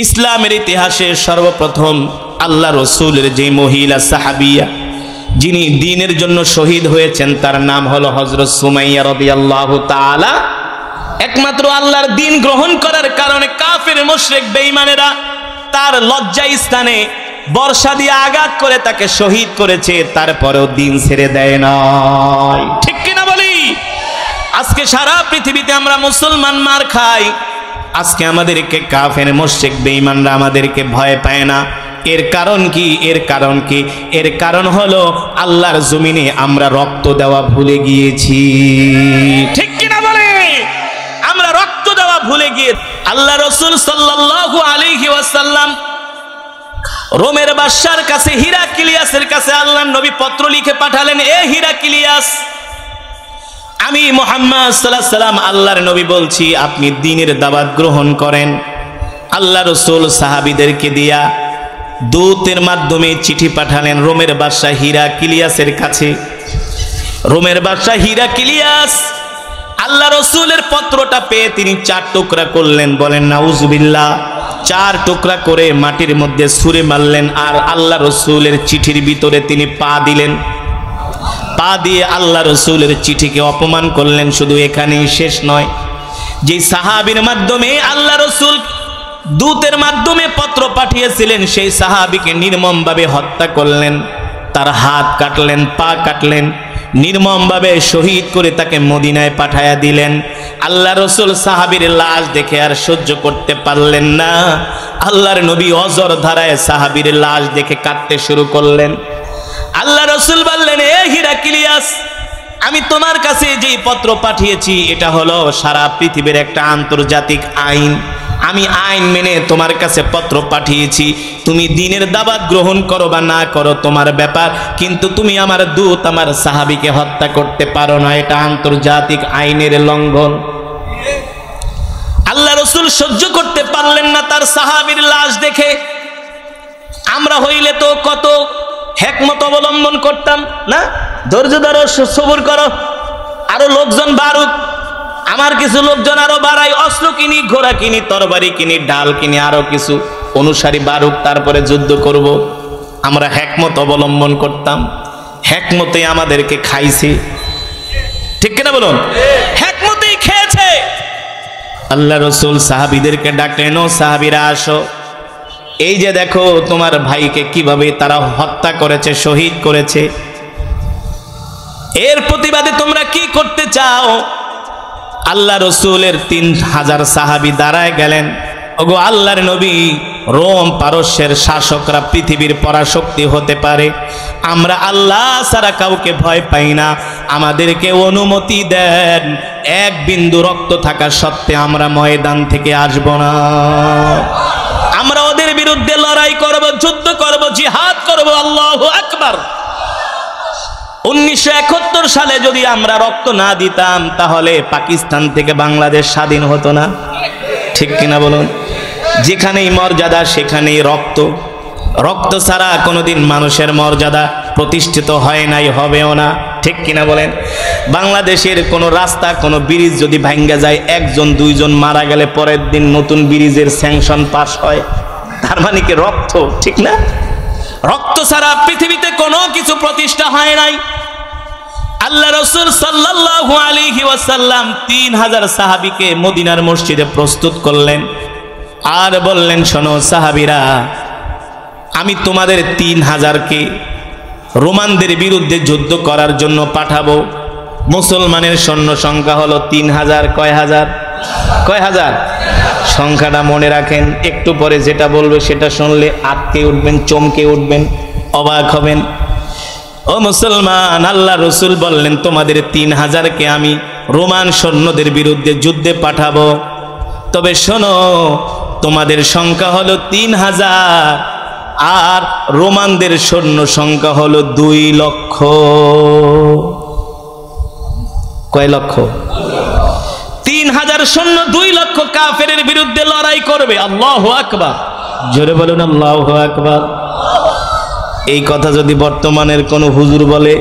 ইসলামের ইতিহাসে সর্বপ্রথম আল্লাহ রসুলের যে মহিলা সাহাবিয়া যিনি দ্বীনের জন্য শহীদ হয়েছেন তার নাম হলো হযরত সুমাইয়া রাদিয়াল্লাহু তাআলা। একমাত্র আল্লাহর দ্বীন গ্রহণ করার কারণে কাফের মুশরিক বেঈমানেরা তার লজ্জা স্থানে বর্ষা দিয়ে আঘাত করে তাকে শহীদ করেছে, তারপরেও দ্বীন ছেড়ে দেয় নাই। ঠিক কিনা বলি? আজকে সারা পৃথিবীতে আমরা মুসলমান মার খাই, আজকে আমাদেরকে কাফের মুশরিক বেঈমানরা আমাদেরকে ভয় পায় না। এর কারণ কি? এর কারণ হলো আল্লাহর জমিনে আমরা রক্ত দেওয়া ভুলে গিয়েছি। ঠিক কিনা বলে? আমরা রক্ত দেওয়া ভুলে গিয়ে আল্লাহ রাসূল সাল্লাল্লাহু আলাইহি ওয়াসাল্লাম রোমের বাদশার কাছে হিরাক্লিয়াসের কাছে আল্লাহর নবী পত্র লিখে পাঠালেন, এ হিরাক্লিয়াস, আমি মুহাম্মদ সাল্লাল্লাহু আলাইহি ওয়াসাল্লাম আল্লাহর নবী বলছি আপনি দ্বীনের দাওয়াত গ্রহণ করেন। আল্লাহ রাসূল সাহাবীদেরকে দিয়া দূতের মাধ্যমে চিঠি পাঠালেন রোমের বাদশা হিরাক্লিয়াসের কাছে। রোমের বাদশা হিরাক্লিয়াস আল্লাহ রাসূলের পত্রটা পেয়ে তিনি 4 টুকরা করলেন, বলেন নাউজুবিল্লাহ। 4 টুকরা করে মাটির মধ্যে ছুঁড়ে মারলেন আর আল্লাহ রাসূলের চিঠির ভিতরে তিনি পা দিলেন। পা দিয়ে আল্লাহ রাসূলের চিঠিকে অপমান করলেন। শুধু এখানেই শেষ নয়, যে সাহাবীর মাধ্যমে আল্লাহ রাসূল দূতের মাধ্যমে পত্র পাঠিয়েছিলেন সেই সাহাবীকে নির্মমভাবে হত্যা করলেন, তার হাত কাটলেন, পা কাটলেন, নির্মমভাবে শহীদ করে তাকে মদিনায় পাঠায়া দিলেন। আল্লাহ রাসূল সাহাবীর লাশ দেখে আর সহ্য করতে পারলেন না। আল্লাহর নবী অজর ধারায় সাহাবীর লাশ দেখে কাঁদতে শুরু করলেন। আল্লাহ রাসূল বললেন, এ হিরাক্লিয়াস, আমি তোমার কাছে যে পত্র পাঠিয়েছি এটা হলো সারা পৃথিবীর একটা আন্তর্জাতিক আইন। আমি আইন মেনে তোমার কাছে পত্র পাঠিয়েছি। তুমি দ্বীনের দাওয়াত গ্রহণ করো বা না করো তোমার ব্যাপার, কিন্তু তুমি আমার দূত আমার সাহাবীকে হত্যা করতে পারো না, এটা আন্তর্জাতিক আইনের লঙ্ঘন। আল্লাহ রাসূল সহ্য করতে পারলেন না তার সাহাবীর লাশ দেখে। আমরা হইলে তো কত হিকমত অবলম্বন করতাম না, ধৈর্য ধরো, সবুর করো, আরো লোকজন বাড়ুক, আমার কিছু লোকজন আরো বাড়াই, অস্ত্র কিনি, ঘোড়া কিনি, তরবারি কিনি, ডাল কিনি, আরো কিছু অনুসারী বাড়ুক, তারপরে যুদ্ধ করব। আমরা হিকমত অবলম্বন করতাম, হিকমতে আমাদেরকে খাইছে। ঠিক কিনা বলুন? হিকমতেই খেয়েছে। আল্লাহ রাসূল সাহাবীদেরকে ডাকলেন, ও সাহাবীরা আসো, এই যে দেখো তোমার ভাইকে কিভাবে তারা হত্যা করেছে, শহীদ করেছে, এর প্রতিবাদে তোমরা কি করতে চাও? আল্লাহ রাসূলের 3000 সাহাবী দাঁড়ায় গেলেন, ওগো আল্লাহর নবী, রোম পারস্যের শাসকরা পৃথিবীর পরাশক্তি হতে পারে, আমরা আল্লাহ ছাড়া কাউকে ভয় পাই না, আমাদেরকে অনুমতি দেন, 1 বিন্দু রক্ত থাকা সত্ত্বে আমরা ময়দান থেকে আসব না। আমরা ওদের বিরুদ্ধে লড়াই করব, যুদ্ধ করব, জিহাদ করব। আল্লাহু আকবার। 1971 সালে যদি আমরা রক্ত না দিতাম তাহলে পাকিস্তান থেকে বাংলাদেশ স্বাধীন হতো না। ঠিক কিনা বলুন? যেখানেই মর্যাদা সেখানেই রক্ত। রক্ত ছাড়া কোনোদিন মানুষের মর্যাদা প্রতিষ্ঠিত হয় নাই, হবেও না। ঠিক কিনা বলেন? বাংলাদেশের কোনো রাস্তা, কোনো ব্রিজ যদি ভাঙ্গা যায়, 1 জন 2 জন মারা গেলে পরের দিন নতুন ব্রিজের স্যাংশন পাস হয়, তার মানে কি রক্ত? ঠিক না? রক্ত ছাড়া পৃথিবীতে কোনো কিছু প্রতিষ্ঠা হয় নাই। আল্লাহ রাসূল সাল্লাল্লাহু আলাইহি ওয়াসাল্লাম 3000 সাহাবীকে মদিনার মসজিদে প্রস্তুত করলেন আর বললেন, শোনো সাহাবীরা, আমি তোমাদের 3000কে রোমানদের বিরুদ্ধে যুদ্ধ করার জন্য পাঠাবো। মুসলমানের সৈন্য সংখ্যা হলো 3000। কয় হাজার? সংখ্যাটা মনে রাখেন, একটু পরে যেটা বলবে সেটা শুনলে আটকে উঠবেন, চমকে উঠবেন, অবাক হবেন। ও মুসলমান, আল্লাহ রাসূল বললেন তোমাদের 3000কে আমি রোমান সৈন্যদের বিরুদ্ধে যুদ্ধে পাঠাবো, তবে শোনো তোমাদের সংখ্যা হলো 3000 আর রোমানদের সৈন্য সংখ্যা হলো 2 লক্ষ। কয় লক্ষ? 3000 সৈন্য 2 লক্ষ কাফেরের বিরুদ্ধে লড়াই করবে। আল্লাহু আকবার। জোরে বলুন আল্লাহু আকবার। এই কথা যদি বর্তমানের কোন হুজুর বলে,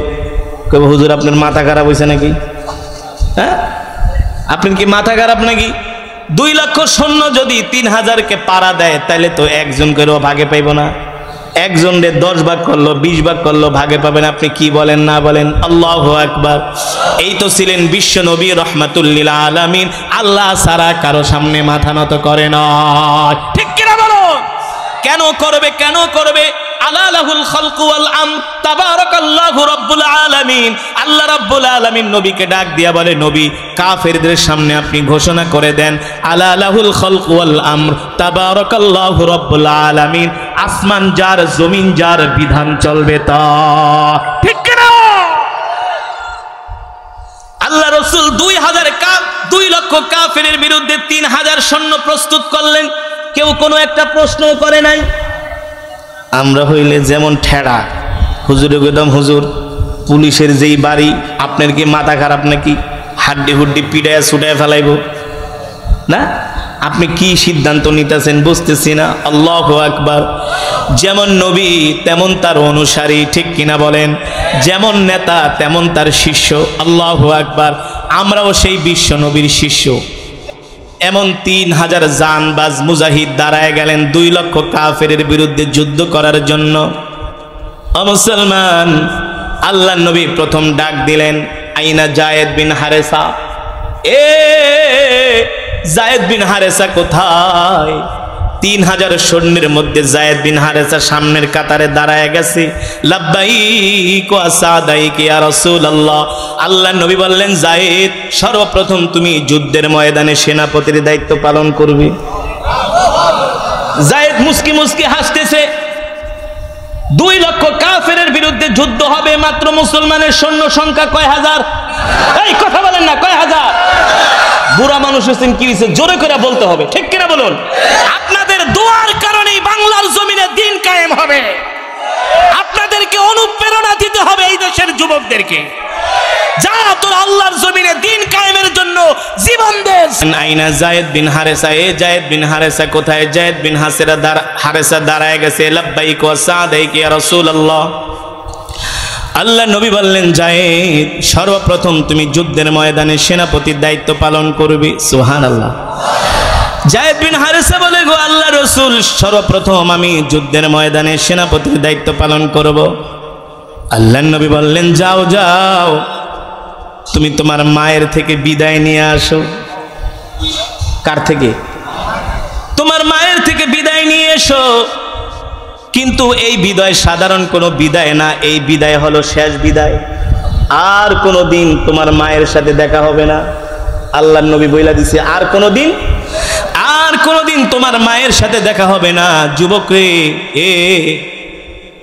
কবে হুজুর আপনার মাথা খারাপ হয়েছে নাকি? হ্যাঁ, আপনার কি মাথা খারাপ নাকি? 2 লক্ষ সৈন্য যদি 3000কে পাড়া দেয় তাহলে তো একজন করেও ভাগে পাইব না। একজনের 10 ভাগ করলো 20 ভাগ করলো ভাগে পাবেন। আপনি কি বলেন না বলেন? আল্লাহু আকবার। এই তো ছিলেন বিশ্ব নবী রাহমাতুল লিল আলামিন। আল্লাহ ছাড়া কারো সামনে মাথা নত করে না। ঠিক কিনা বলো? কেন করবে? কেন করবে? আলা লাহুল খালকু ওয়াল আমর তাবারাকাল্লাহু রাব্বুল আলামিন। আল্লাহ রাব্বুল আলামিন নবীকে ডাক দিয়া বলে, নবী কাফেরদের সামনে আপনি ঘোষণা করে দেন, আলা লাহুল খালকু ওয়াল আমর তাবারাকাল্লাহু রাব্বুল আলামিন। আসমান যার, জমিন যার, বিধান চলবে তা। ঠিক কিনা? আল্লাহ রাসূল 2 লক্ষ কাফেরের বিরুদ্ধে 3000 সৈন্য প্রস্তুত করলেন। কেউ কোনো একটা প্রশ্ন করে নাই। আমরা হইলে যেমন ঠেড়া, হুজুরে গেলাম, হুজুর পুলিশের যেই বাড়ি, আপনার কি মাথা খারাপ নাকি? হাড্ডি হুড্ডি পিটায় ছুটায় ফেলাইব না? আপনি কি সিদ্ধান্ত নিতেছেন বুঝতেছি না। আল্লাহু আকবার। যেমন নবী তেমন তার অনুসারী, ঠিক কিনা বলেন? যেমন নেতা তেমন তার শিষ্য। আল্লাহু আকবার। আমরাও সেই বিশ্ব নবীর শিষ্য। এমন 3000 জানবাজ মুজাহিদ দাঁড়ায় গেলেন 2 লক্ষ কাফেরের বিরুদ্ধে যুদ্ধ করার জন্য। মুসলমান, আল্লাহ নবী প্রথম ডাক দিলেন, আইনা জায়েদ বিন হারেসা? জায়েদ বিন হারেসা কোথায়? 3000 সৈন্যের মধ্যে জায়েদ বিন হারেসা সামনের কাতারে দাঁড়ায় গেছে। লাব্বাইক ওয়া সাদাইক ইয়া রাসূলুল্লাহ। আল্লাহ নবী বললেন, জায়েদ সর্বপ্রথম তুমি যুদ্ধের ময়দানে সেনাপতির দায়িত্ব পালন করবে। জায়েদ মুস্কি মুস্কি হাসতেছে। 2 লক্ষ কাফেরের বিরুদ্ধে যুদ্ধ হবে, মাত্র মুসলমানের সৈন্য সংখ্যা কয় হাজার? এই কথা বলেন না, কয় হাজার? বুড়া মানুষ হচ্ছেন, কি হয়েছে জোরে করে বলতে হবে, ঠিক কিনা বলুন? আপনাদের দোয়ার কারণেই বাংলার জমিনে দিন কায়েম হবে। আপনাদেরকে অনুপ্রেরণা দিতে হবে এই দেশের যুবকদেরকে, যা তোরা আল্লাহর জমিনে দিন কায়েমের জন্য জীবন দে। আইনা জায়েদ বিন হারেসা? জায়েদ বিন হারেসা কোথায়? জায়েদ বিন হারেসা দাঁড়ায় গেছে। লাব্বাইক ওয়া সাদাইক ইয়া রাসূলুল্লাহ। আল্লাহ নবী বললেন, জায়েদ সর্বপ্রথম তুমি যুদ্ধের ময়দানে সেনাপতির দায়িত্ব পালন করবে। সুবহানাল্লাহ। জায়েদ বিন হারেসা বলে, গো আল্লাহ রাসূল, সর্বপ্রথম আমি যুদ্ধের ময়দানে সেনাপতির দায়িত্ব পালন করব। আল্লাহ নবী বললেন, যাও যাও, তুমি তোমার মায়ের থেকে বিদায় নিয়ে আসো। কার থেকে? তোমার মায়ের থেকে বিদায় নিয়ে এসো। কিন্তু এই বিদায় সাধারণ কোনো বিদায় না, এই বিদায় হলো শেষ বিদায়। আর কোনো দিন তোমার মায়ের সাথে দেখা হবে না। আল্লাহর নবী বইলা দিছে, আর কোনো দিন তোমার মায়ের সাথে দেখা হবে না। যুবক রে,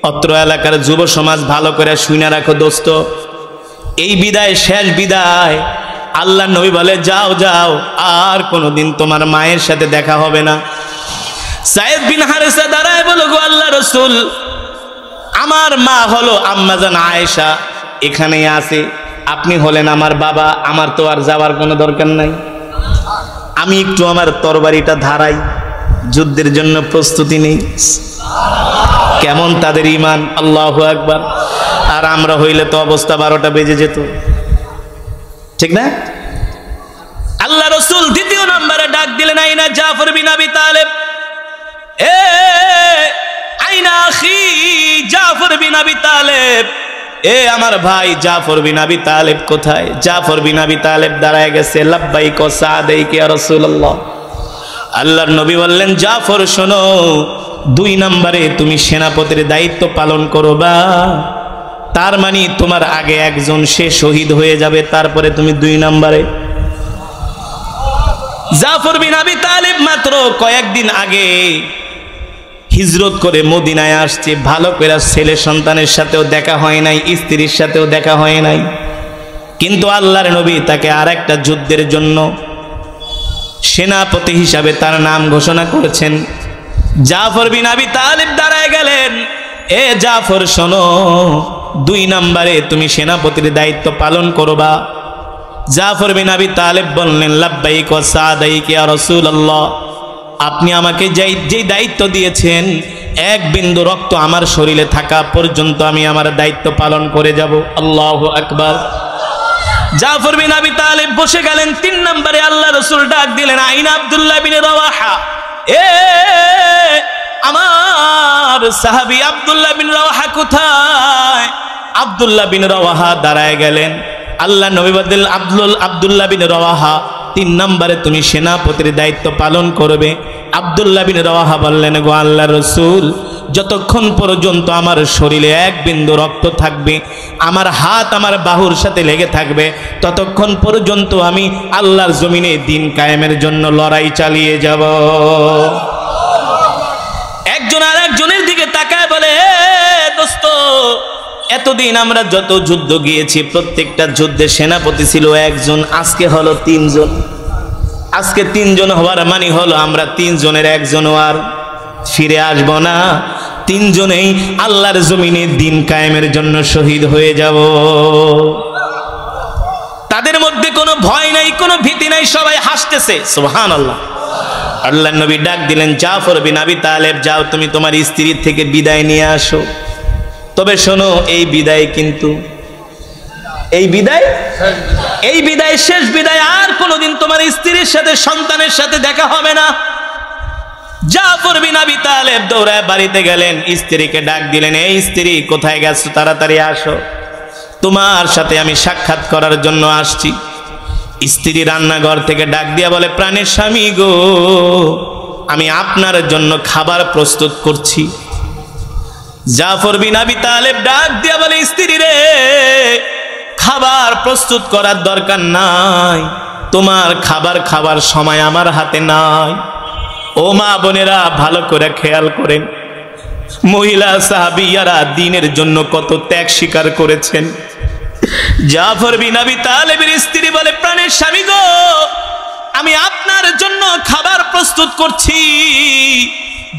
অত্র এলাকার যুব সমাজ ভালো করে শুনে রাখো দোস্ত, এই বিদায় শেষ বিদায়। আল্লাহর নবী বলে, যাও যাও, আর কোনোদিন তোমার মায়ের সাথে দেখা হবে না। জায়েদ বিন হারেসা দাঁড়ায় বলো, গো আল্লাহ রাসূল, আমার মা হলো আম্মাজান আয়েশা, এখানেই আছে। আপনি হলেন আমার বাবা, আমার তো আর যাওয়ার কোনো দরকার নাই। আমি একটু আমার তরবারিটা ধারাই, যুদ্ধের জন্য প্রস্তুতি নেই। কেমন তাদের ঈমান! আল্লাহু আকবার। আর আমরা হইলে তো অবস্থা 12টা বেজে যেত, ঠিক না? আল্লাহ রাসূল দ্বিতীয় নম্বরে ডাক দিলেন, আইনা জাফর বিন আবি তালেব? আইনা আখি জাফর বিন আবি তালেব? আমার ভাই জাফর বিন আবি তালেব কোথায়? জাফর বিন আবি তালেব দাঁড়ায় গেছে। লাব্বাইক ওয়া সাদাইক ইয়া রাসূলুল্লাহ। আল্লাহর নবী বললেন, জাফর শোনো, 2 নম্বরে তুমি সেনাপতির দায়িত্ব পালন করবা। তার মানে তোমার আগে একজন সে শহীদ হয়ে যাবে, তারপরে তুমি 2 নম্বরে। জাফর বিন আবি তালেব মাত্র কয়েকদিন আগে হিজরত করে মদিনায় আসছে। ভালো করে ছেলে সন্তানের সাথেও দেখা হয় নাই, স্ত্রীর সাথেও দেখা হয় নাই। কিন্তু আল্লাহর নবী তাকে আরেকটা যুদ্ধের জন্য সেনাপতি হিসাবে তার নাম ঘোষণা করেছেন। জাফর বিন আবি তালেব দাঁড়ায় গেলেন, জাফর শোনো, 2 নম্বরে তুমি সেনাপতির দায়িত্ব পালন করবা। জাফর বিন আবি তালেব বললেন, লাব্বাইক ওয়া সাদাইক ইয়া রাসূলুল্লাহ। আপনি আমাকে যেই দায়িত্ব দিয়েছেন, 1 বিন্দু রক্ত আমার শরীরে থাকা পর্যন্ত আমি আমার দায়িত্ব পালন করে যাব। আল্লাহু আকবার। জাফর বিন আবি তালেব বসে গেলেন। 3 নম্বরে আল্লাহ রাসূল ডাক দিলেন, আইনা আব্দুল্লাহ বিন রাওয়াহা, এ আমার সাহাবী আব্দুল্লাহ বিন রাওয়াহা কোথায়? আব্দুল্লাহ বিন রাওয়াহা দাঁড়ায় গেলেন। আল্লাহ নবী বলেন, আব্দুল্লাহ বিন রাওয়াহা 3 নম্বরে তুমি সেনাপতির দায়িত্ব পালন করবে। আব্দুল্লাহ বিন রাওয়াহা বললেন, গো আল্লাহর রাসূল, যতক্ষণ পর্যন্ত আমার শরীরে এক বিন্দু রক্ত থাকবে, আমার হাত আমার বাহুর সাথে লেগে থাকবে, ততক্ষণ পর্যন্ত আমি আল্লাহর জমিনে দ্বীন কায়েমের জন্য লড়াই চালিয়ে যাব। একজন আর একজনের দিকে তাকায় বলে, দোস্ত, এতদিন আমরা যত যুদ্ধ গিয়েছি প্রত্যেকটা যুদ্ধে সেনাপতি ছিল একজন, আজকে হলো 3 জন। আজকে 3 জন হওয়ার মানে হলো আমরা 3 জনের একজনও আর ফিরে আসব না। 3 জনেই আল্লাহর জমিনে দ্বীন কায়েমের জন্য শহীদ হয়ে যাব। তাদের মধ্যে কোনো ভয় নাই, কোনো ভীতি নাই, সবাই হাসতেছে। সুবহানাল্লাহ। আল্লাহর নবী ডাক দিলেন, জাফর বিন আবি তালেব, যাও তুমি তোমার স্ত্রীর থেকে বিদায় নিয়ে আসো। তবে শোনো, এই বিদায় কিন্তু এই বিদায় শেষ বিদায়, আর কোনোদিন তোমার স্ত্রীর সাথে সন্তানের সাথে দেখা হবে না। জাফর বিন আবি তালেব দৌড়ায় বাড়িতে গেলেন, স্ত্রীকে ডাক দিলেন, এই স্ত্রী কোথায় গেছো, তাড়াতাড়ি আসো, তোমার সাথে আমি সাক্ষাৎ করার জন্য আসছি। স্ত্রী রান্নাঘর থেকে ডাক দিয়া বলে, প্রাণের স্বামী গো, আমি আপনার জন্য খাবার প্রস্তুত করছি। জাফর বিন আবি তালেব ডাক দিয়া বলে, স্ত্রী রে, খাবার প্রস্তুত করার দরকার নাই, তোমার খাবার খাবার সময় আমার হাতে নাই। ও মা বোনেরা, ভালো করে খেয়াল করেন, মহিলা সাহাবীরা দ্বীনের জন্য কত ত্যাগ স্বীকার করেছেন। জাফর বিন আবি তালেবের স্ত্রী বলে, প্রাণের স্বামী গো, আমি আপনার জন্য খাবার প্রস্তুত করছি।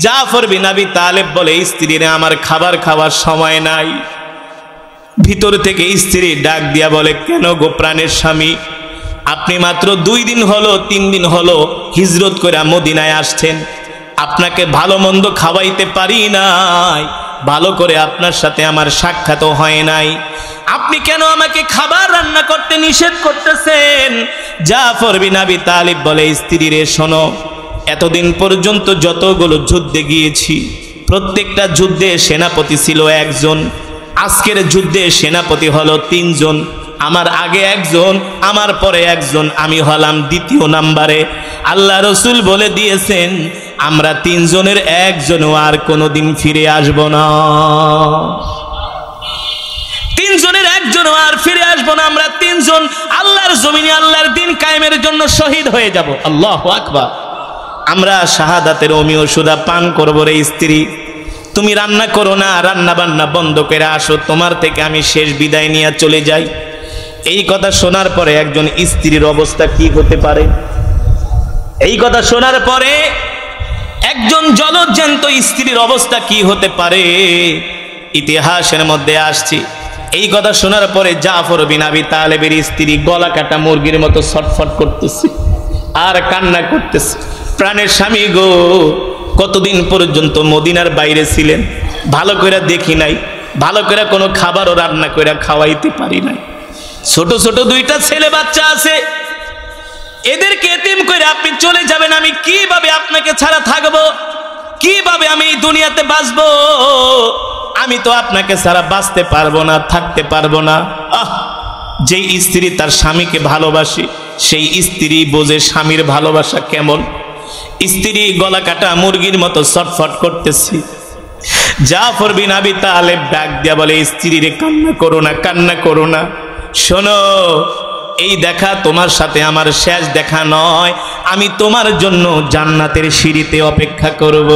জাফর বিন আবি তালেব বলে, স্ত্রীরে, আমার খাবার খাওয়ার সময় নাই। ভিতর থেকে স্ত্রী ডাক দিয়া বলে, কেন গো প্রাণের স্বামী, আপনি মাত্র 2 দিন হলো 3 দিন হলো হিজরত করে মদিনায় আসছেন, আপনাকে ভালো মন্দ খাওয়াইতে পারি নাই, ভালো করে আপনার সাথে আমার সাক্ষাৎও হয় নাই, আপনি কেন আমাকে খাবার রান্না করতে নিষেধ করতেছেন? জাফর বিন আবি তালিব বলে, স্ত্রী রে শোনো, এতদিন পর্যন্ত যতগুলো যুদ্ধে গিয়েছি প্রত্যেকটা যুদ্ধে সেনাপতি ছিল একজন, আজকের যুদ্ধে সেনাপতি হলো 3 জন, আমার আগে একজন, আমার পরে একজন, আমি হলাম 2য় নাম্বারে। আল্লাহ রসুল বলে দিয়েছেন, আমরা 3 জনের একজনও আর কোনোদিন ফিরে আসব না। 3 জনের একজনও আর ফিরে আসবো না, আমরা 3 জন আল্লাহর জমিনে আল্লাহর দ্বীন কায়েমের জন্য শহীদ হয়ে যাব। আল্লাহু আকবার। আমরা শাহাদাতের অমীয় সুধা পান করবো রে স্ত্রী, তুমি রান্না করো না, রান্না বান্না বন্ধ করে আসো, তোমার থেকে আমি শেষ বিদায় নিয়ে চলে যাই। এই কথা শোনার পরে একজন স্ত্রীর অবস্থা কি হতে পারে? এই কথা শোনার পরে একজন জলজ্যান্ত স্ত্রীর অবস্থা কি হতে পারে? ইতিহাসের মধ্যে আসছে। এই কথা শোনার পরে জাফর বিন আবি তালেবের স্ত্রী গলা কাটা মুরগির মতো ছটফট করতেছে আর কান্না করতেছে, প্রাণের স্বামী গো, কতদিন পর্যন্ত মদিনার বাইরে ছিলেন, ভালো করে দেখি নাই, ভালো করে কোনো খাবারও রান্না করে খাওয়াইতে পারি নাই, ছোট ছোট 2টা ছেলে বাচ্চা আছে, এদেরকে এতিম করে আপনি চলে যাবেন, আমি কিভাবে আপনাকে ছাড়া থাকবো? কিভাবে আমি এই দুনিয়াতে বাঁচবো? আমি তো আপনাকে ছাড়া বাঁচতে পারবো না, থাকতে পারবো না। যেই স্ত্রী তার স্বামীকে ভালোবাসে সেই স্ত্রী বোঝে স্বামীর ভালোবাসা কেমন। স্ত্রী গলা কাটা মুরগির মতো ছটফট করতেছে। জাফর বিন আবি তালেব ডাক দিয়া বলে, স্ত্রী রে, কান্না করো না, কান্না করো না, শোনো, এই দেখা তোমার সাথে আমার শেষ দেখা নয়, আমি তোমার জন্য জান্নাতের সিঁড়িতে অপেক্ষা করব,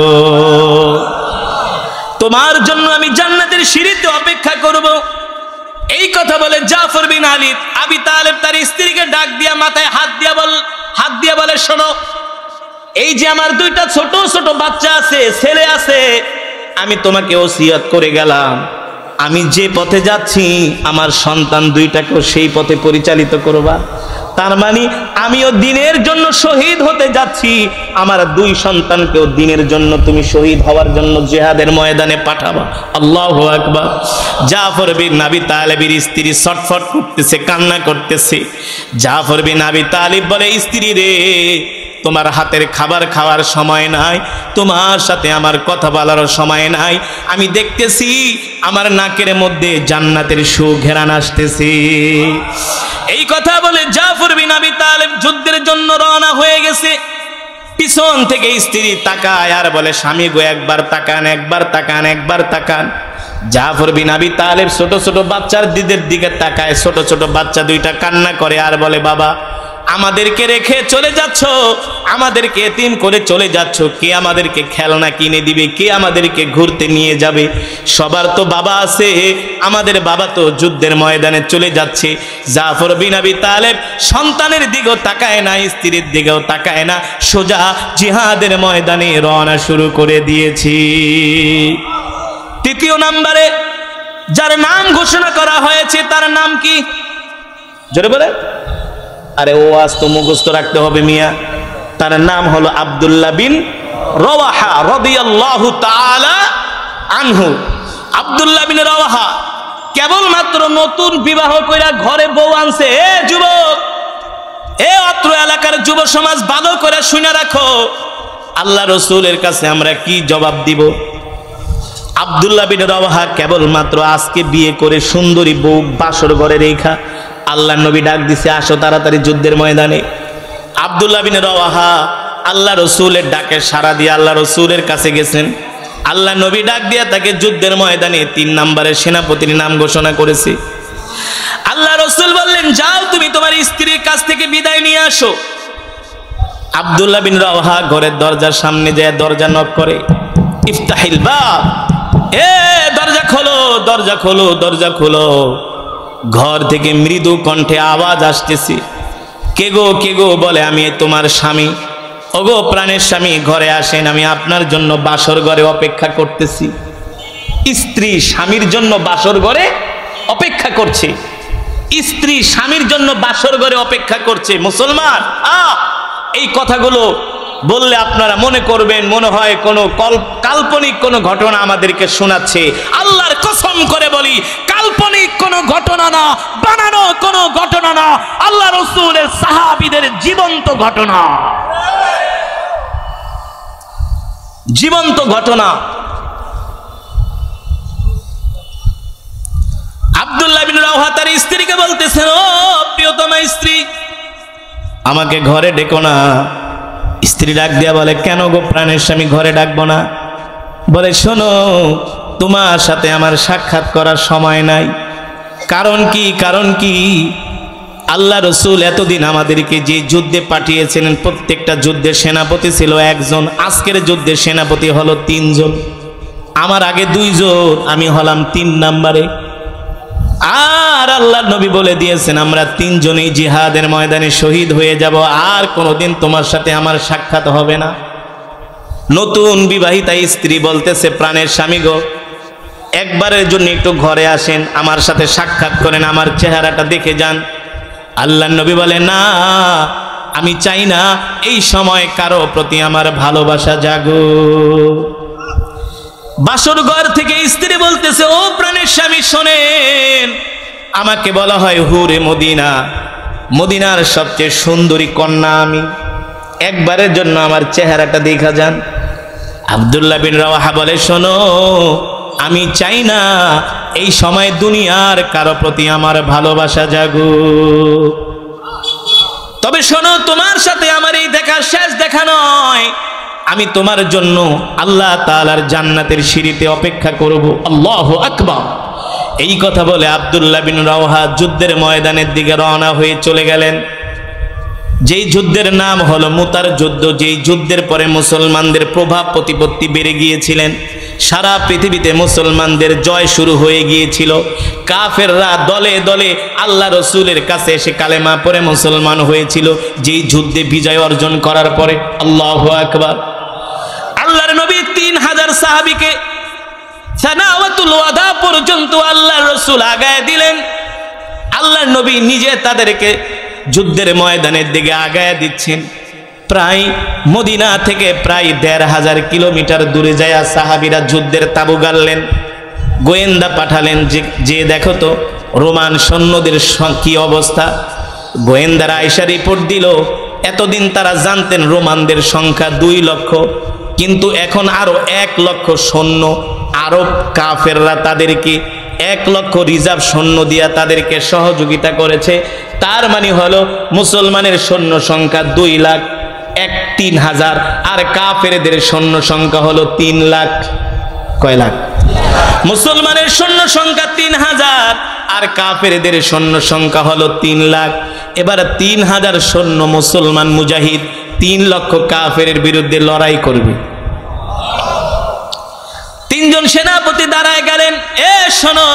তোমার জন্য আমি জান্নাতের সিঁড়িতে অপেক্ষা করব। এই কথা বলে জাফর বিন আবি তালেব তার স্ত্রীকে ডাক দিয়া মাথায় হাত দিয়া বলে, শোনো, এই যে আমার 2টা ছোট ছোট বাচ্চা আছে, ছেলে আছে, আমি তোমাকে ওসিয়ত করে গেলাম, আমি যে পথে যাচ্ছি আমার সন্তান 2টাকেও সেই পথে পরিচালিত করবা, তার মানে আমিও দ্বীনের জন্য শহীদ হতে যাচ্ছি, আমার দুই সন্তানকেও দ্বীনের জন্য তুমি শহীদ হওয়ার জন্য জিহাদের ময়দানে পাঠাবা। আল্লাহু আকবার। জাফর বিন আবি তালেবের স্ত্রী ছটফট করতেছে, কান্না করতেছে। জাফর বিন আবি তালিব বলে, স্ত্রী রে, তোমার হাতের খাবার খাওয়ার সময় নাই, তোমার সাথে আমার কথা বলার সময় নাই। আমি দেখতেছি আমার নাকের মধ্যে জান্নাতের সুঘ্রাণ আসতেছে। এই কথা বলে জাফর বিন আবি তালেব যুদ্ধের জন্য রওনা হয়ে গেছে। পিছন থেকে স্ত্রী তাকায় আর বলে, স্বামী গো, একবার তাকান, একবার তাকান, একবার তাকান। জাফর বিন আবি তালেব ছোট ছোট বাচ্চার দিকে তাকায়। ছোট ছোট বাচ্চা দুইটা কান্না করে আর বলে, বাবা আমাদেরকে রেখে চলে যাচ্ছ, আমাদেরকে এতিম করে চলে যাচ্ছ, কে আমাদেরকে খেলনা কিনে দিবে, কে আমাদেরকে ঘুরতে নিয়ে যাবে? সবার তো বাবা আছে, আমাদের বাবা তো যুদ্ধের ময়দানে চলে যাচ্ছে। জাফর বিন আবি তালেব সন্তানের দিকেও তাকায় না, স্ত্রীর দিকেও তাকায় না, সোজা জিহাদের ময়দানে রওনা শুরু করে দিয়েছি। তৃতীয় নম্বরে যার নাম ঘোষণা করা হয়েছে তার নাম কি? জোরে বলে। আরে ও আজ তো মুখস্থ রাখতে হবে মিয়া। তার নাম হলো আব্দুল্লাহ বিন রওয়াহা রাদিয়াল্লাহু তাআলা আনহু। আব্দুল্লাহ বিন রওয়াহা কেবলমাত্র নতুন বিবাহ কইরা ঘরে বউ আনছে। এ যুবক, এ অত্র এলাকার যুব সমাজ ভালো করে শুনে রাখো, আল্লাহ রাসূলের কাছে আমরা কি জবাব দিব? আব্দুল্লাহ বিন রওয়াহা কেবলমাত্র আজকে বিয়ে করে সুন্দরী বউ বাসর ঘরে রেখা আল্লাহ নবী ডাক দিছে, আসো তাড়াতাড়ি যুদ্ধের ময়দানে। আব্দুল্লাহ বিন রওয়াহা আল্লাহ রসুলের ডাকে সাড়া দিয়ে আল্লাহ রসুলের কাছে গেছেন। আল্লাহ নবী ডাক দিয়ে তাকে যুদ্ধের ময়দানে 3 নম্বরের সেনাপতির নাম ঘোষণা করেছে। আল্লাহ রসুল বললেন, যাও তুমি তোমার স্ত্রীর কাছ থেকে বিদায় নিয়ে আসো। আব্দুল্লাহ বিন রওয়াহা ঘরের দরজার সামনে যায়, দরজা নক করে, ইফতাহিল বাব, এ দরজা খোলো, দরজা খোলো, দরজা খোলো। ঘর থেকে মৃদু কণ্ঠে আওয়াজ আসতেছে। কে গো, কে গো? বলে, আমি তোমার স্বামী। ওগো প্রাণের স্বামী, ঘরে আসেন, আমি আপনার জন্য বাসর ঘরে অপেক্ষা করতেছি। স্ত্রী স্বামীর জন্য বাসর ঘরে অপেক্ষা করছে, স্ত্রী স্বামীর জন্য বাসর ঘরে অপেক্ষা করছে। মুসলমান, এই কথাগুলো বললে আপনারা মনে করবেন মনে হয় কোনো কাল্পনিক কোনো ঘটনা আমাদেরকে শোনাচ্ছে। আল্লাহর কসম করে বলি, কাল্পনিক কোনো ঘটনা না, বানানো কোনো ঘটনা না, আল্লাহ রাসূলের সাহাবীদের জীবন্ত ঘটনা, জীবন্ত ঘটনা। আব্দুল্লাহ বিন রওয়াহা তার স্ত্রীকে বলতেছেন, ও প্রিয়তমা স্ত্রী, আমাকে ঘরে ডেকো না। স্ত্রী ডাক দিয়া বলে, কেন গো প্রাণের স্বামী, ঘরে ডাকবো না? বলে, শোনো, তোমার সাথে আমার সাক্ষাৎ করার সময় নাই। কারণ কি? কারণ কি? আল্লাহ রসুল এতদিন আমাদেরকে যে যুদ্ধে পাঠিয়েছিলেন, প্রত্যেকটা যুদ্ধের সেনাপতি ছিল একজন, আজকের যুদ্ধের সেনাপতি হলো 3 জন। আমার আগে 2 জন, আমি হলাম 3 নম্বরে। আর আল্লাহ নবী বলে দিয়েছেন, আমরা 3 জনই জিহাদের ময়দানে শহীদ হয়ে যাব, আর কোনোদিন তোমার সাথে আমার সাক্ষাৎ হবে না। নতুন বিবাহিতা স্ত্রী বলতেছে, প্রাণের স্বামী গো, একবারের জন্য একটু ঘরে আসেন, আমার সাথে সাক্ষাৎ করেন, আমার চেহারাটা দেখে যান। আল্লাহ নবী বলে, না, আমি চাই না এই সময় কারো প্রতি আমার ভালোবাসা জাগো। বাসর ঘর থেকে স্ত্রী বলতেছে, ও প্রাণের স্বামী শোনেন, আমাকে বলা হয় হুরে মদিনা, মদিনার সবচেয়ে সুন্দরী কন্যা আমি, একবারের জন্য আমার চেহারাটা দেখা যান। আব্দুল্লাহ বিন রওয়াহা বলে, শোনো, আমি চাই না এই সময় দুনিয়ার কারো প্রতি আমার ভালোবাসা জাগো, তবে শোনো, তোমার সাথে আমার এই দেখা শেষ দেখা নয়, আমি তোমার জন্য আল্লাহ তাআলার জান্নাতের সিঁড়িতে অপেক্ষা করব। আল্লাহু আকবার। এই কথা বলে আব্দুল্লাহ বিন রওয়াহা যুদ্ধের ময়দানের দিকে রওনা হয়ে চলে গেলেন। যেই যুদ্ধের নাম হলো মুতার যুদ্ধ, যেই যুদ্ধের পরে মুসলমানদের প্রভাব প্রতিপত্তি বেড়ে গিয়েছিলেন, সারা পৃথিবীতে মুসলমানদের জয় শুরু হয়ে গিয়েছিল। কাফেররা দলে দলে আল্লাহ রসুলের কাছে এসে কালেমা পড়ে মুসলমান হয়েছিল। যেই যুদ্ধে বিজয় অর্জন করার পরে, আল্লাহু আকবার, আল্লাহর নবী 3000 সাহাবীকে সানাওয়াতুল ওয়াদা পর্যন্ত আল্লাহর রাসূল আগায় দিলেন। আল্লাহর নবী নিজে তাদেরকে যুদ্ধের ময়দানের দিকে আগায়া দিচ্ছেন। প্রায় মদিনা থেকে প্রায় ১৫০০ কিলোমিটার দূরে যায় সাহাবীরা যুদ্ধের তাবু গাড়লেন। গোয়েন্দা পাঠালেন যে দেখো তো রোমান সৈন্যদের কি অবস্থা। গোয়েন্দারা আয়েশা রিপোর্ট দিল, এতদিন তারা জানতেন রোমানদের সংখ্যা ২ লক্ষ, কিন্তু এখন আরো ১ লক্ষ সৈন্য আরব কাফেররা তাদেরকে ১ লক্ষ রিজার্ভ সৈন্য দিয়া তাদেরকে সহযোগিতা করেছে। তার মানে হলো মুসলমানের সৈন্য সংখ্যা ২ লাখ ৩,০০০ আর কাফেরদের সৈন্য সংখ্যা হলো ৩ লাখ। কয় লাখ? মুসলমানের সৈন্য সংখ্যা ৩,০০০ আর কাফেরদের সৈন্য সংখ্যা হলো ৩ লাখ। এবার ৩,০০০ সৈন্য মুসলমান মুজাহিদ ৩ লক্ষ কাফেরের বিরুদ্ধে লড়াই করবে। ৩ জন সেনাপতি দাঁড়ায় গেলেন, এ শোনো,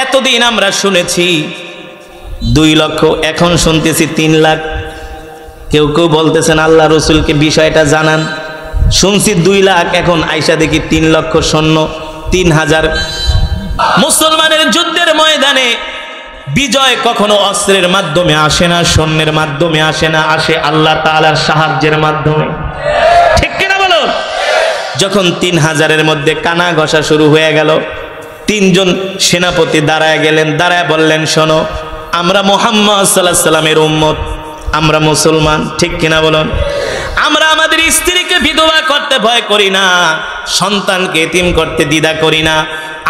এতদিন আমরা শুনেছি ২ লক্ষ, এখন শুনতেছি ৩ লাখ। কেউ কেউ বলতেছেন আল্লাহ রসুলকে বিষয়টা জানান। শুনছি ২ লাখ, এখন আইসা দেখি ৩ লক্ষ সৈন্য, ৩,০০০। মুসলমানের যুদ্ধের ময়দানে বিজয় কখনো অস্ত্রের মাধ্যমে আসে না, সৈন্যের মাধ্যমে আসে না, আসে আল্লাহ তাআলার সাহায্যের মাধ্যমে। ঠিক কিনা বলো? যখন ৩,০০০-এর মধ্যে কানা ঘষা শুরু হয়ে গেল, ৩ জন সেনাপতি দাঁড়ায় গেলেন, দাঁড়ায় বললেন, শোনো, আমরা মুহাম্মদ সাল্লাল্লাহু আলাইহি সাল্লামের উম্মত, আমরা মুসলমান। ঠিক কিনা বলুন? আমরা আমাদের স্ত্রীকে বিধবা করতে ভয় করি না, সন্তানকে এতিম করতে দ্বিধা করি না।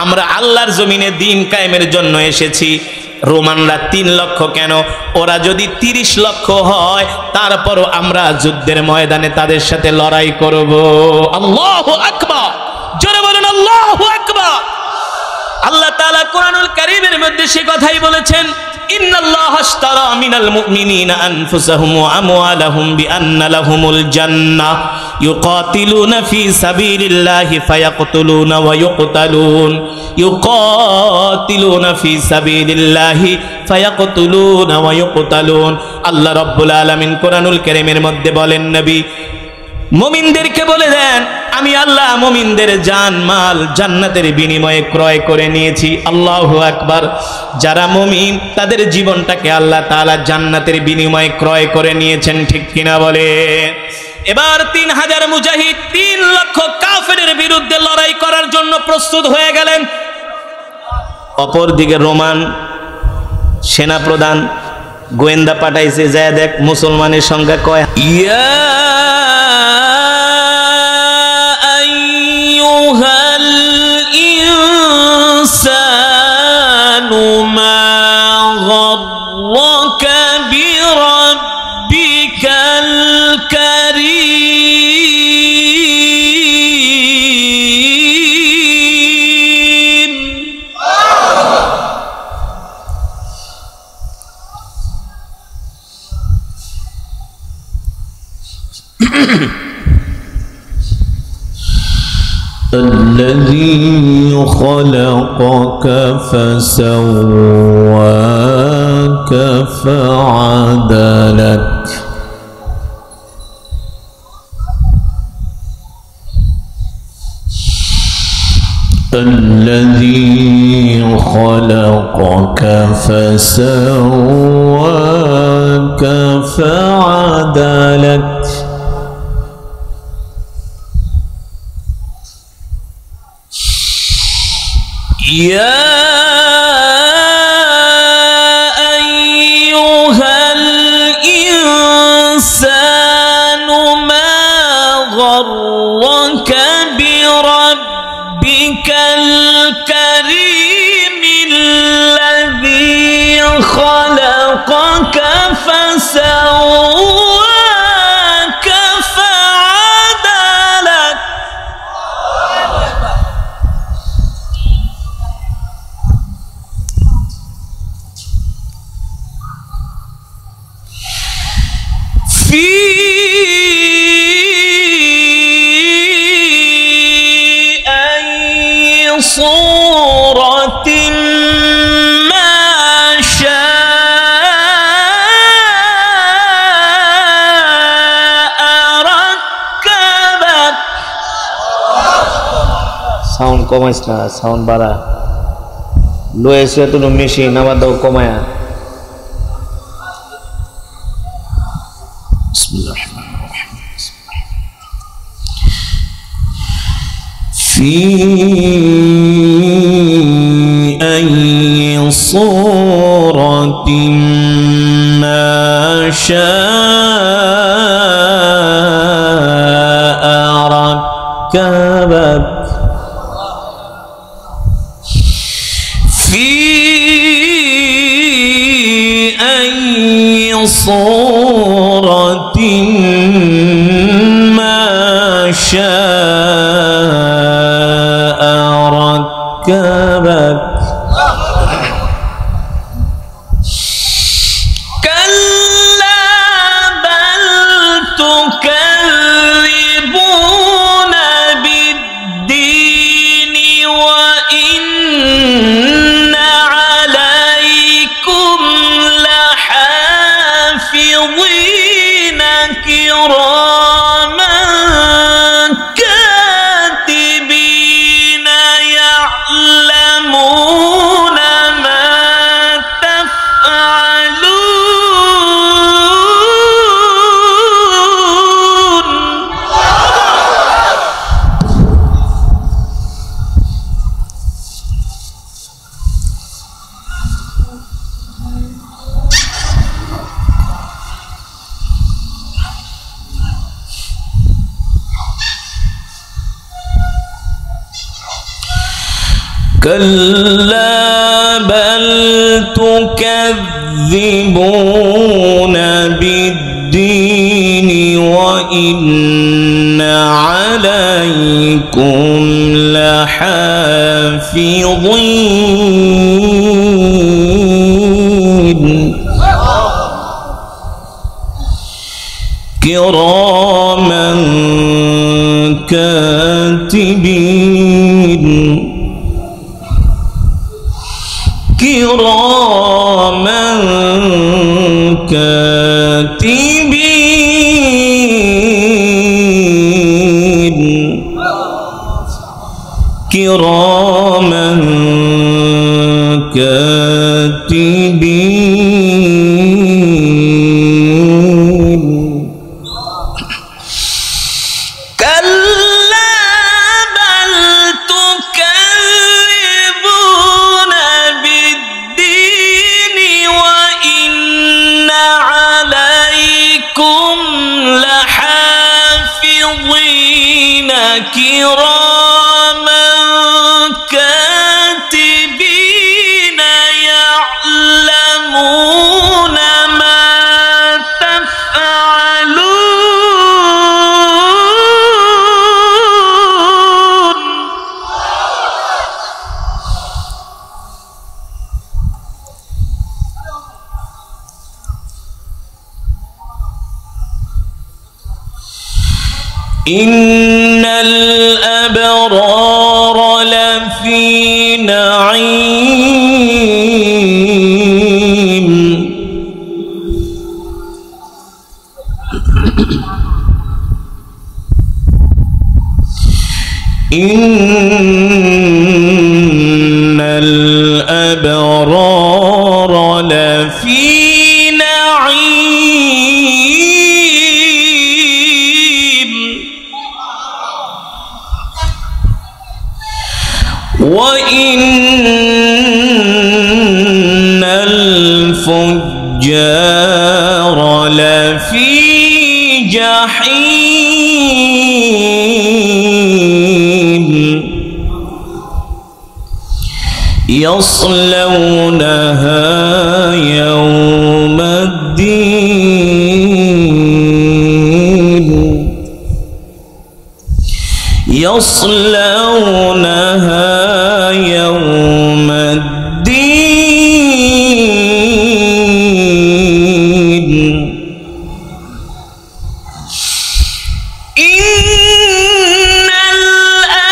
আমরা আল্লাহর জমিনে দ্বীন কায়েমের জন্য এসেছি। রোমানরা ৩ লক্ষ কেন, ওরা যদি ৩০ লক্ষ হয় তারপরও আমরা যুদ্ধের ময়দানে তাদের সাথে লড়াই করব। আল্লাহু আকবার, জোরে বলুন আল্লাহু আকবার। আল্লাহ তাআলা কোরআনুল কারীমের মধ্যে সে কথাই বলেছেন, ইন্নাল্লাহা আশতারা মিনাল মুমিনিনা আনফুসাহুম ওয়া আমওয়ালাহুম বিআন্না লাহুমুল জান্নাহ ইউকাতিলুনা ফি সাবিলিল্লাহি ফায়াকতুলুনা ওয়া ইউকতালুন ইউকাতিলুনা ফি সাবিলিল্লাহি ফায়াকতুলুনা ওয়া ইউকতালুন। আল্লাহ রাব্বুল আলামিন কোরআনুল কারীমের মধ্যে বলেন, নবী মুমিনদেরকে বলে দেন, আমি আল্লাহ মুমিনদের জান মাল জান্নাতের বিনিময়ে ক্রয় করে নিয়েছি। আল্লাহু আকবার। যারা মুমিন তাদের জীবনটাকে আল্লাহ তাআলা জান্নাতের বিনিময়ে ক্রয় করে নিয়েছেন। ঠিক কিনা বলে? এবার ৩,০০০ মুজাহিদ ৩ লক্ষ কাফেরের বিরুদ্ধে লড়াই করার জন্য প্রস্তুত হয়ে গেলেন। অপরদিকে রোমান সেনাপ্রধান গোয়েন্দা পাঠাইছে, যায় দেখ মুসলমানের সংখ্যা কয়। الذي خلقك فسواك فعدلك الذي خلقك فسواك فعدلك يا أيها الإنسان ما غرك بربك الكريم الذي خلقك فسواك فعدلك في أي صورة ما شاء ركبك সাউন্ড কমাইস না, সাউন্ড বাড়া। লয়েছে তো মেশিন আবার দাও কমায়া। في أي صورة ما شاء ركبك في أي صورة ما شاء ركبك كلا بل تكذبون بالدين وإن عليكم لحافظين كراما كاتبين يعلمون ما تفعلون كلا بل تكذبون بالدين وإن عليكم لحافظين كراما كاتبين كراما كاتبين كراما كاتبين كلا بل تكذبون بالدين وإن عليكم لحافظين كراما كاتبين يعلمون ما تفعلون إن الأبرار لفي نعيم إن الأبرار لفي نعيم وإن الفجار لفي جحيم يصلونها يوم الدين يصلونها يوم الدين إن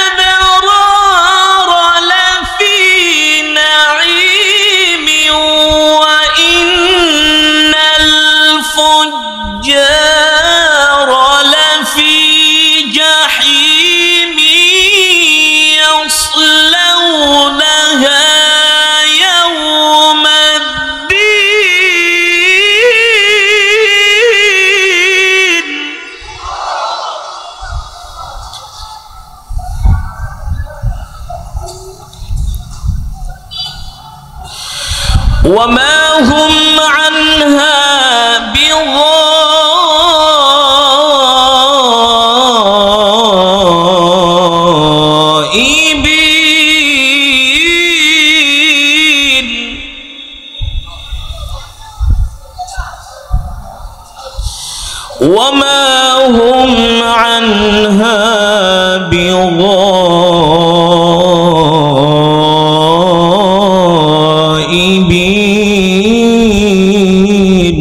الأبرار لفي نعيم وإن الفجار لفي جحيم يصلونها يوم الدين وما هم عنها بغائبين وما هم عنها بغائبين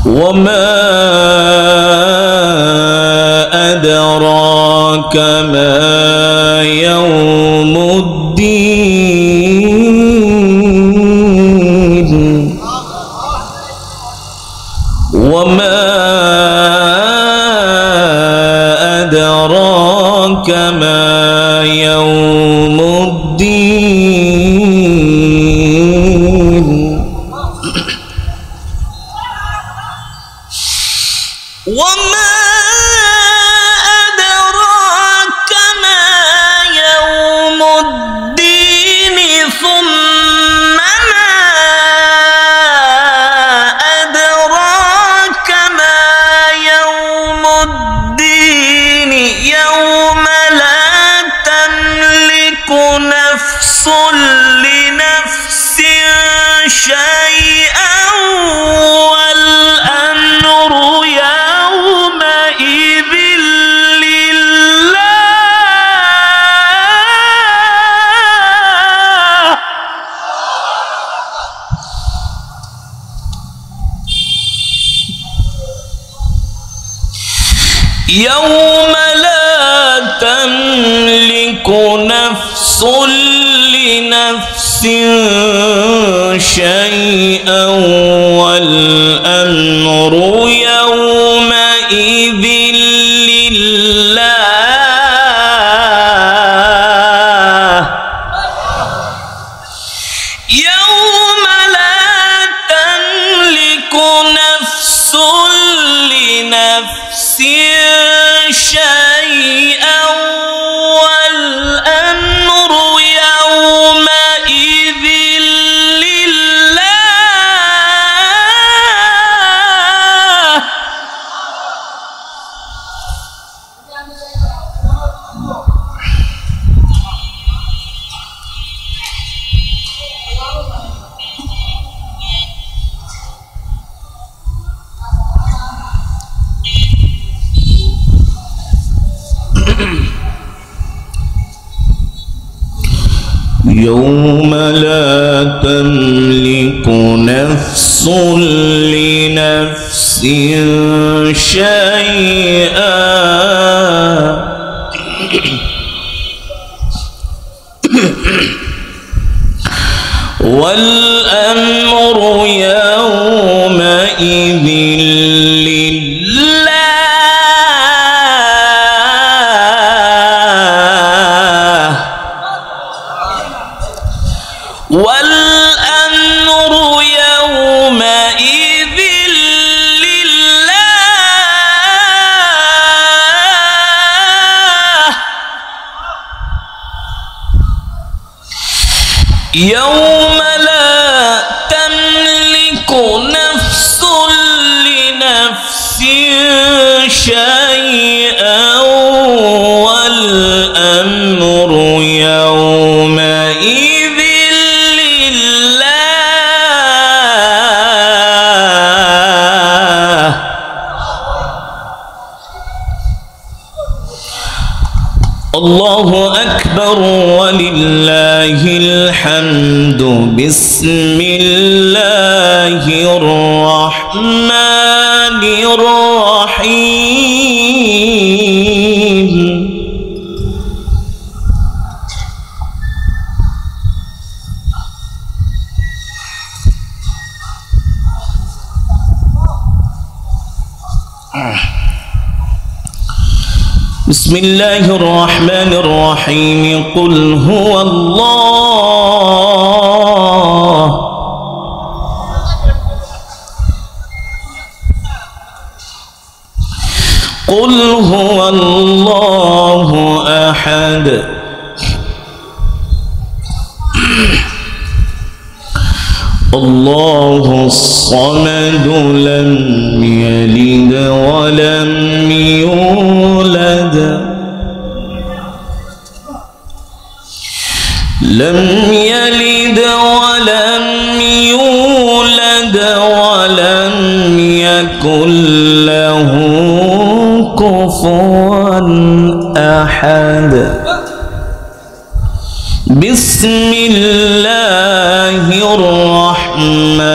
وما أدراك ما يوم الدين وما أدراك ما يوم الدين وما أدراك ما يوم الدين ثم ما أدراك ما يوم الدين يوم لا تملك نفس لنفس شيئا والأمر يومئذ لله يوم لا تملك نفس لنفس شيئا والأمر يومئذ لله يوم لا تملك نفس لنفس شيئا والأمر يومئذ لله يوم لا تملك نفس لنفس شيئا والأمر يومئذ والأمر يومئذ لله يوم لا تملك نفس لنفس شيئا والأمر يومئذ لله الله أكبر ولله الحمد بسم الله الرحمن الرحيم بسم الله الرحمن الرحيم قل هو الله قل هو الله أحد الله الصمد لم يلد ولم يولد لم يلد ولم يولد ولم يكن له كفوا أحد بسم الله الرحمن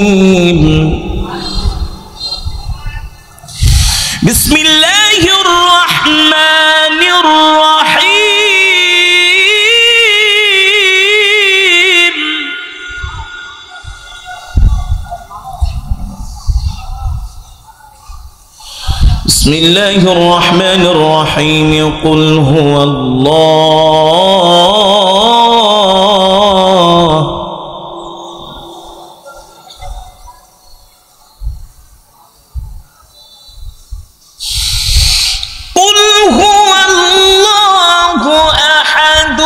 الرحيم بسم الله الرحمن الرحيم بسم الله الرحمن الرحيم قل هو الله قل هو الله أحد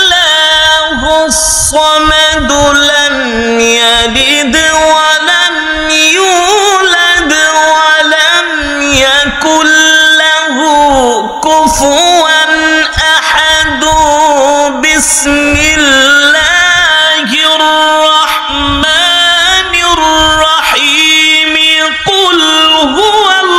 الله الصمد لم يلد ولم يولد ولم يكن له كفوا أحد بسم الله الرحمن الرحيم قل هو الله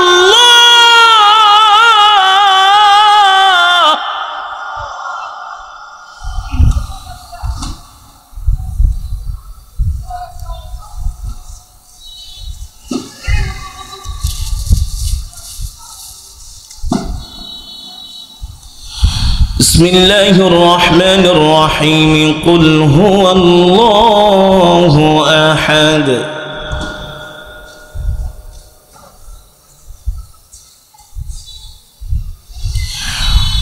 بسم الله الرحمن الرحيم قل هو الله أحد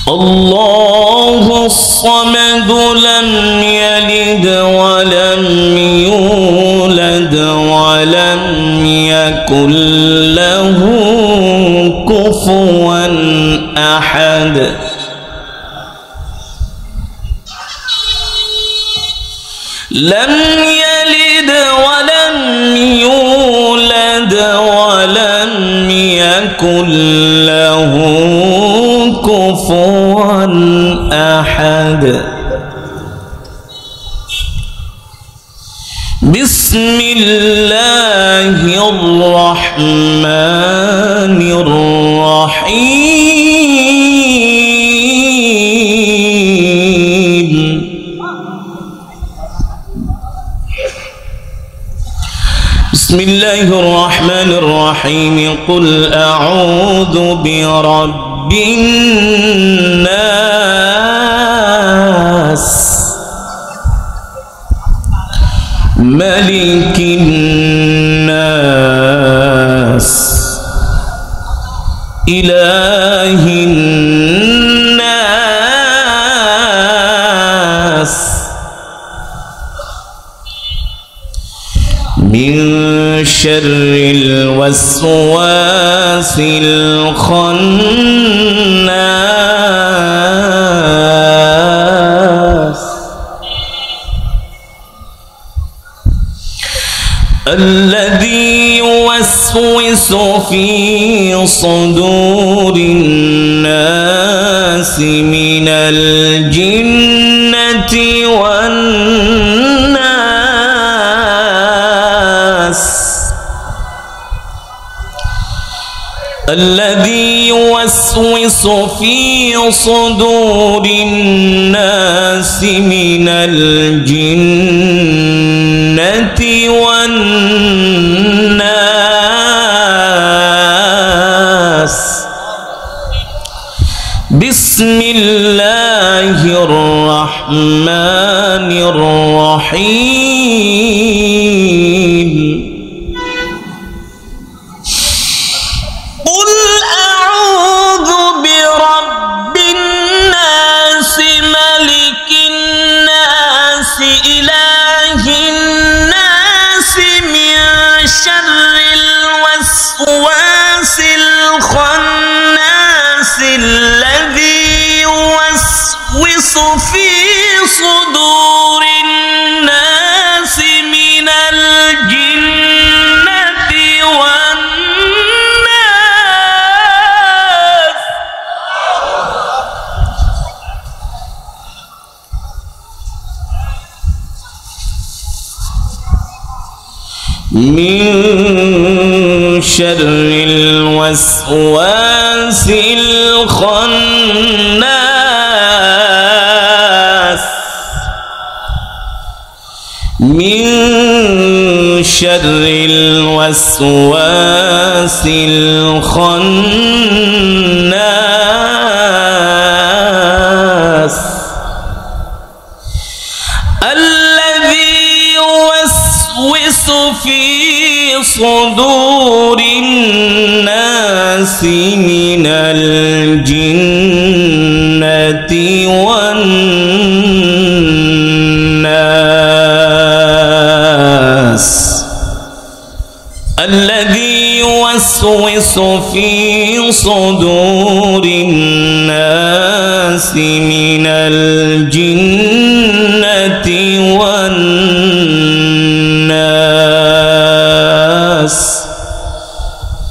الله الصمد لم يلد ولم يولد ولم يكن له كفوا أحد لم يلد ولم يولد ولم يكن له كفوا أحد بسم الله الرحمن الرحيم بسم الله الرحمن الرحيم قل أعوذ برب الناس ملك الناس إله الناس من شر الوسواس الخناس الذي يوسوس في صدور الناس من الجنة والناس الذي يوسوس في صدور الناس من الجنة والناس بسم الله الرحمن الرحيم قل أعوذ برب الناس ملك الناس إله الناس من شر الوسواس الخناس الذي يوسوس في صدور الناس من الجنة والناس من شر الوسواس الخناس من شر الوسواس الخناس الذي يوسوس في صدور الناس من الجنة والناس الذي يوسوس في صدور الناس من الجنة والناس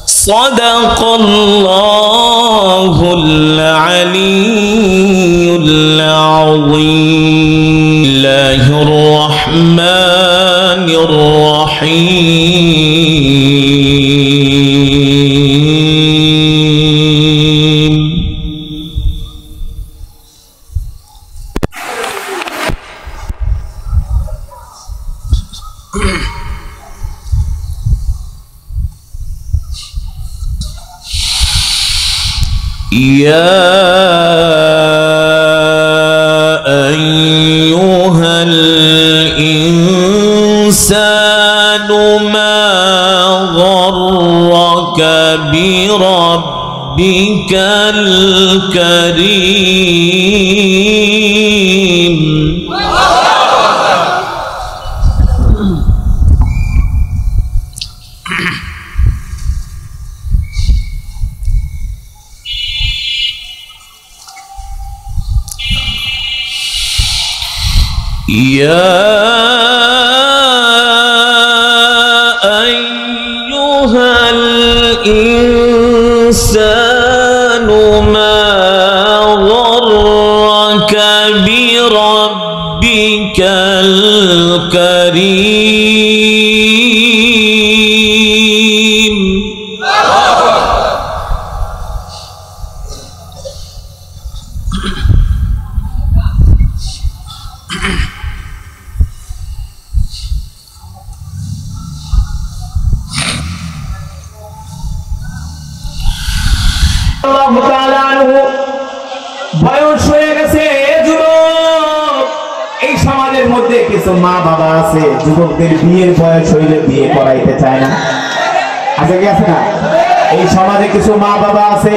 صدق الله العلي العظيم. الله الرحمن الرحيم. يا أيها الإنسان ما غرك بربك الكريم. يا أيها الإنسان ما غرك بربك الكريم. বয়স হয়ে গেছে যুবক, এই সমাজের মধ্যে কিছু মা বাবা আছে যুবকদের বিয়ের বয়স হইলে বিয়ে করাইতে চায় না। আছে কি আছে না? এই সমাজে কিছু মা বাবা আছে